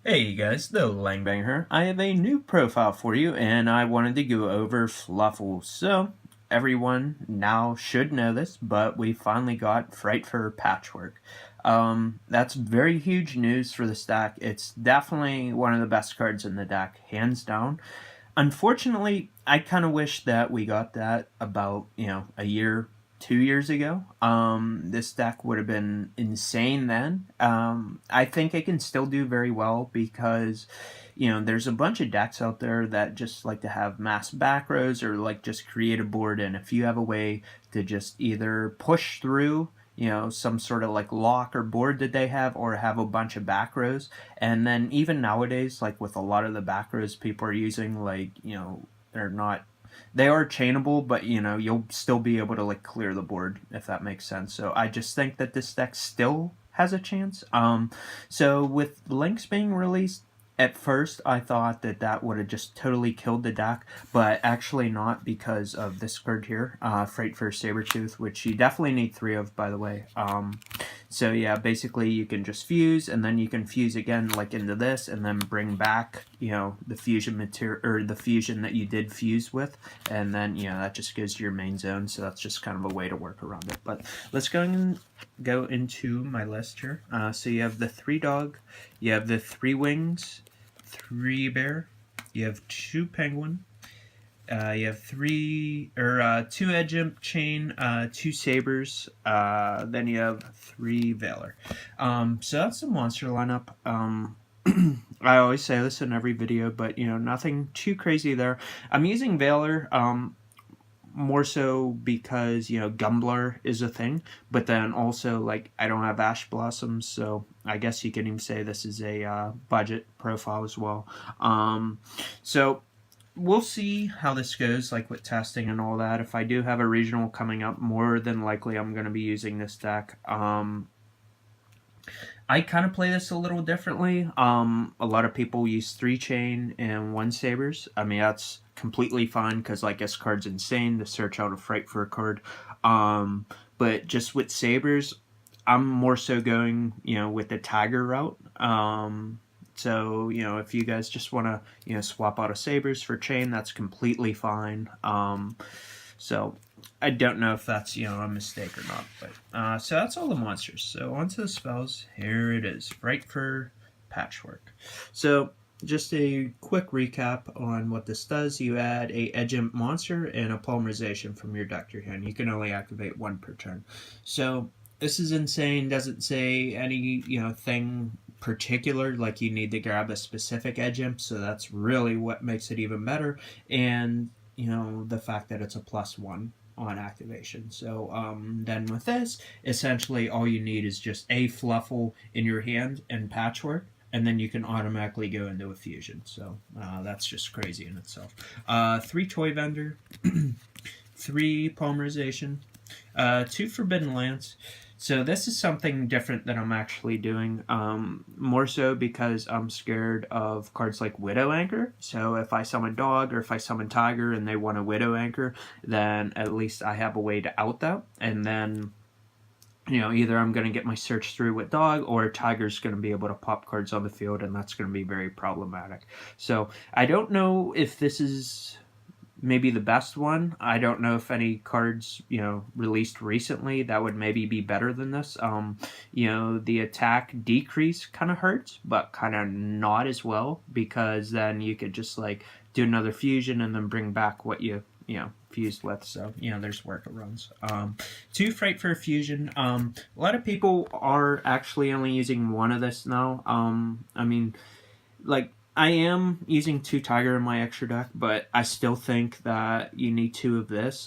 Hey guys, the Langbanger here. I have a new profile for you and I wanted to go over Fluffal. So, everyone now should know this, but we finally got FRIGHTFUR Patchwork. That's very huge news for the stack. It's definitely one of the best cards in the deck, hands down. Unfortunately, I kind of wish that we got that about, a year, 2 years ago. This deck would have been insane then. I think it can still do very well because, there's a bunch of decks out there that just like to have mass back rows or like just create a board. And if you have a way to just either push through some sort of like lock or board that they have, or have a bunch of back rows. And then even nowadays, like with a lot of the back rows people are using, like, they're not, they are chainable, but you'll still be able to like clear the board, if that makes sense. So I just think that this deck still has a chance. So with Lynx being released, at first I thought that that would have just totally killed the deck, but actually not, because of this card here, FRIGHTFUR Sabertooth, which you definitely need 3 of, by the way. So yeah, basically you can just fuse, and then you can fuse again like into this, and then bring back, the fusion material, or the fusion that you did fuse with, and then, that just goes to your main zone, so that's just kind of a way to work around it. But let's go into my list here. So you have the 3 dog, you have the 3 wings, 3 bear, you have 2 penguin, you have 2 edge imp chain, 2 sabers, then you have 3 Valor. So that's the monster lineup. I always say this in every video, but nothing too crazy there. I'm using Valor more so because Gumbler is a thing, but then also like I don't have Ash Blossoms, so I guess you can even say this is a budget profile as well. So we'll see how this goes, like with testing and all that. If I do have a regional coming up, more than likely I'm going to be using this deck. I kind of play this a little differently. A lot of people use 3 chain and 1 sabers. I mean, that's completely fine because like this card's insane to search out a FRIGHTFUR card. But just with sabers, I'm more so going, with the Tiger route. So, if you guys just want to, swap out a sabers for chain, that's completely fine. So I don't know if that's, a mistake or not. But so that's all the monsters. So onto the spells. Here it is. FRIGHTFUR Patchwork. So just a quick recap on what this does. You add a edge imp monster and a polymerization from your deck to your hand. You can only activate 1 per turn. So this is insane. Doesn't say any, thing particular, like you need to grab a specific edge imp, so that's really what makes it even better. And the fact that it's a +1 on activation. So then with this, essentially all you need is just a Fluffal in your hand and Patchwork, and then you can automatically go into a fusion. So that's just crazy in itself. 3 Toy Vendor, 3 Polymerization, 2 Forbidden Lance. So this is something different that I'm actually doing, more so because I'm scared of cards like Widow Anchor. So if I summon Dog or if I summon Tiger and they want a Widow Anchor, then at least I have a way to out that. And then, either I'm going to get my search through with Dog, or Tiger's going to be able to pop cards on the field, and that's going to be very problematic. So I don't know if this is maybe the best one. I don't know if any cards, released recently that would maybe be better than this. The attack decrease kind of hurts, but kind of not as well, because then you could just like do another fusion and then bring back what you fused with. So there's workarounds. 2 FRIGHTFUR fusion. A lot of people are actually only using 1 of this now. I mean, like, I am using 2 Tiger in my extra deck, but I still think that you need 2 of this,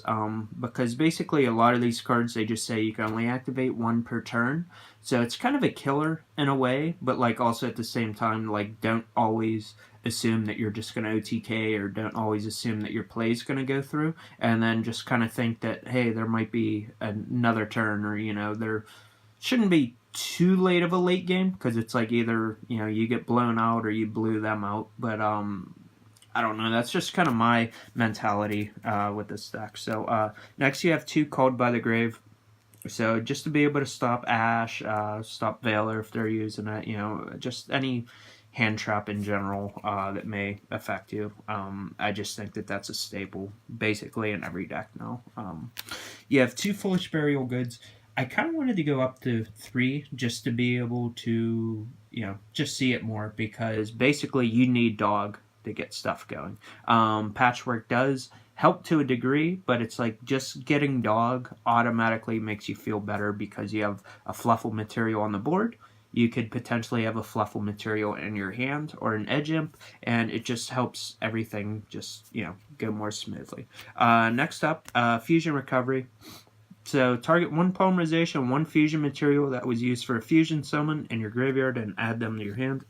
because basically a lot of these cards, they just say you can only activate 1 per turn. So it's kind of a killer in a way, but like also at the same time, like, don't always assume that you're just going to OTK, or don't always assume that your play is going to go through, and then just kind of think that, hey, there might be another turn, or there shouldn't be too late of a late game, because it's like either you get blown out or you blew them out. But I don't know, that's just kind of my mentality with this deck. So next you have 2 Called by the Grave. So just to be able to stop Ash, stop Valor if they're using it, just any hand trap in general that may affect you. I just think that that's a staple basically in every deck now. You have 2 Foolish Burial Goods. I kind of wanted to go up to 3 just to be able to, just see it more, because basically you need dog to get stuff going. Patchwork does help to a degree, but it's like just getting dog automatically makes you feel better because you have a Fluffal material on the board. You could potentially have a Fluffal material in your hand or an edge imp, and it just helps everything just, go more smoothly. Next up, Fusion Recovery. So target 1 polymerization, 1 fusion material that was used for a fusion summon in your graveyard and add them to your hand.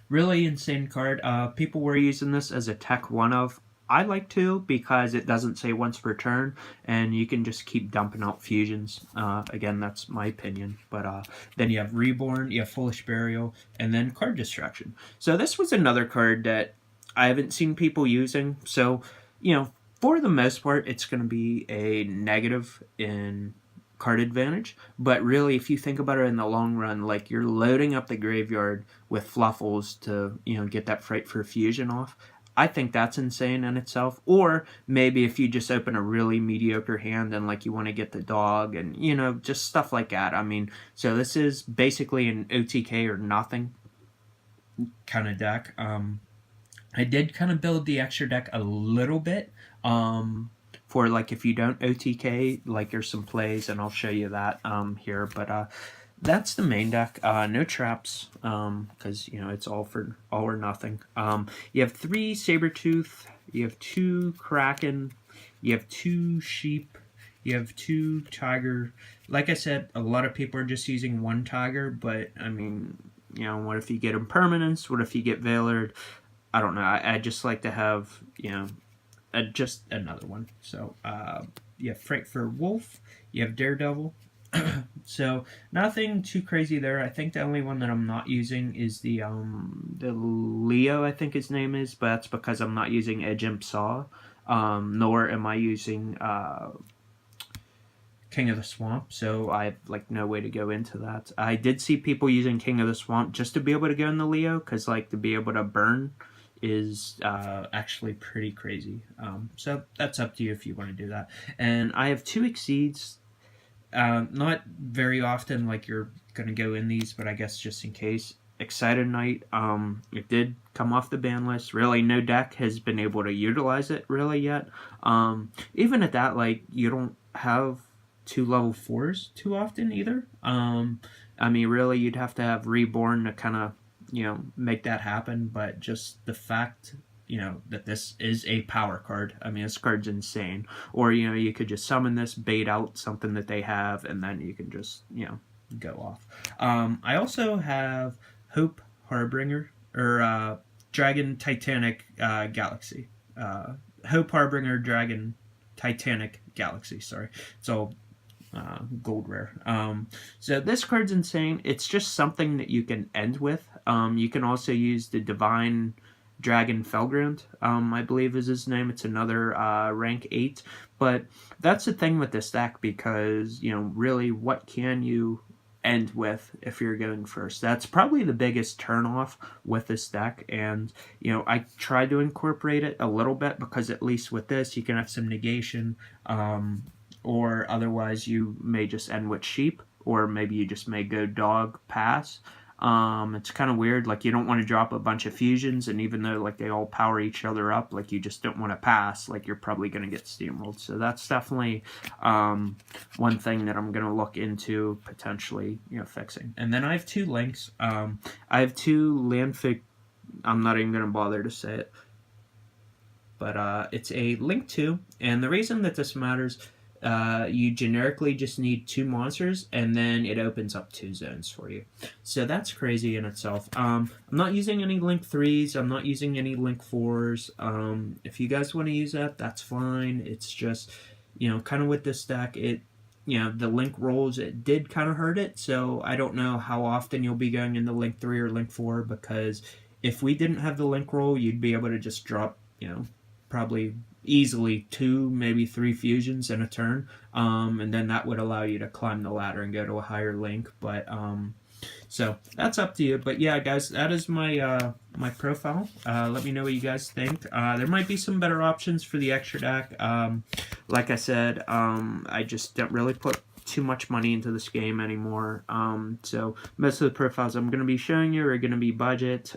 Really insane card. People were using this as a tech 1 of. I like to because it doesn't say once per turn, and you can just keep dumping out fusions. Again, that's my opinion. But then you have Reborn, you have Foolish Burial, and then Card Destruction. So this was another card that I haven't seen people using. So, for the most part, it's going to be a negative in card advantage. But really, if you think about it in the long run, like you're loading up the graveyard with Fluffals to, get that Frightfur fusion off. I think that's insane in itself. Or maybe if you just open a really mediocre hand and like you want to get the dog and, just stuff like that. I mean, so this is basically an OTK or nothing kind of deck. I did kind of build the extra deck a little bit for like if you don't OTK, like there's some plays, and I'll show you that here. But that's the main deck. No traps, because it's all or nothing. You have 3 Sabertooth, you have 2 Kraken, you have 2 Sheep, you have 2 Tiger. Like I said, a lot of people are just using 1 Tiger, but I mean, what if you get Impermanence? What if you get Veiled? I don't know. I just like to have, just another one. So you have Frightfur Wolf, you have Daredevil. So nothing too crazy there. I think the only one that I'm not using is the Leo, I think his name is, but that's because I'm not using Edge Imp Saw, nor am I using King of the Swamp, so I have like no way to go into that. I did see people using King of the Swamp just to be able to go in the Leo, because like to be able to burn is actually pretty crazy. So that's up to you if you want to do that. And I have 2 Exceeds. Not very often, like you're going to go in these, but I guess just in case. Excited Knight, it did come off the ban list. Really, no deck has been able to utilize it really yet. Even at that, like, you don't have 2 level 4s too often either. I mean, really, you'd have to have Reborn to kind of, make that happen, but just the fact that this is a power card. I mean, this card's insane. Or, you could just summon this, bait out something that they have, and then you can just, go off. I also have Hope Harbinger, or Dragon Titanic Galaxy. Hope Harbinger Dragon Titanic Galaxy, sorry. It's all gold rare. So this card's insane. It's just something that you can end with. You can also use the Divine Dragon Felgrand, I believe is his name. It's another rank 8. But that's the thing with this deck, because, really, what can you end with if you're going first? That's probably the biggest turnoff with this deck. And, I tried to incorporate it a little bit, because at least with this, you can have some negation, or otherwise you may just end with Sheep, or maybe you just may go dog, pass. It's kind of weird, like you don't want to drop a bunch of fusions, and even though like they all power each other up, like you just don't want to pass, like you're probably going to get steamrolled. So that's definitely one thing that I'm going to look into potentially fixing. And then I have 2 links. I have 2 Landfic, I'm not even going to bother to say it, but it's a link 2, and the reason that this matters, you generically just need 2 monsters, and then it opens up 2 zones for you. So that's crazy in itself. I'm not using any link 3s. I'm not using any link 4s. If you guys want to use that, that's fine. It's just, kind of with this deck, the link rolls, it did kind of hurt it. So I don't know how often you'll be going into link 3 or link 4, because if we didn't have the link roll, you'd be able to just drop, probably easily 2, maybe 3 fusions in a turn, and then that would allow you to climb the ladder and go to a higher link. But So that's up to you. But yeah, guys, that is my my profile. Let me know what you guys think. There might be some better options for the extra deck. Like I said, I just don't really put too much money into this game anymore. So most of the profiles I'm going to be showing you are going to be budget.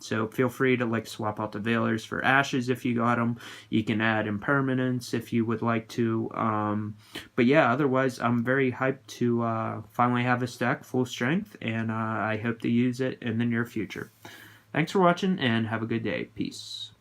So feel free to like swap out the Veilers for Ashes if you got them. You can add Impermanence if you would like to. But yeah, otherwise I'm very hyped to finally have this deck full strength, and I hope to use it in the near future. Thanks for watching and have a good day. Peace.